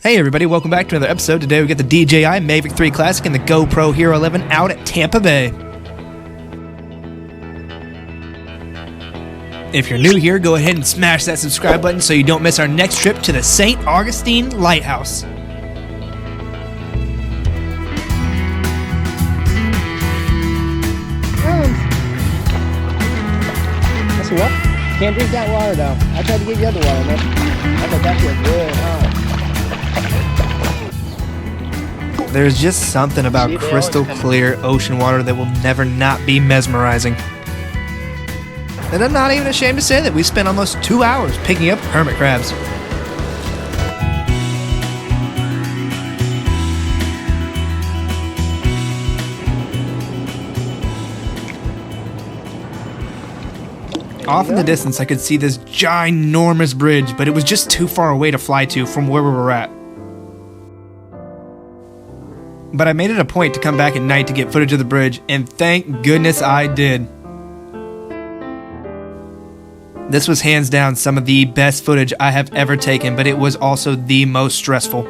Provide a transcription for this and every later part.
Hey everybody, welcome back to another episode. Today we got the DJI Mavic 3 Classic and the GoPro Hero 11 out at Tampa Bay. If you're new here, go ahead and smash that subscribe button so you don't miss our next trip to the St. Augustine Lighthouse. That's what? Can't drink that water though. I tried to get you other water, man. I thought that feels good, huh? There's just something about crystal clear ocean water that will never not be mesmerizing. And I'm not even ashamed to say that we spent almost 2 hours picking up hermit crabs. Off in the distance, I could see this ginormous bridge, but it was just too far away to fly to from where we were at. But I made it a point to come back at night to get footage of the bridge, and thank goodness I did. This was hands down some of the best footage I have ever taken, but it was also the most stressful.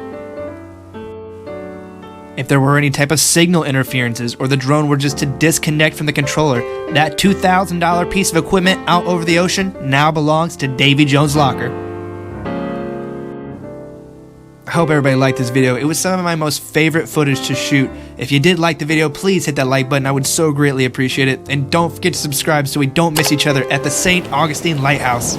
If there were any type of signal interferences or the drone were just to disconnect from the controller, that $2,000 piece of equipment out over the ocean now belongs to Davy Jones' locker. I hope everybody liked this video. It was some of my most favorite footage to shoot. If you did like the video, please hit that like button. I would so greatly appreciate it. And don't forget to subscribe so we don't miss each other at the St. Augustine Lighthouse.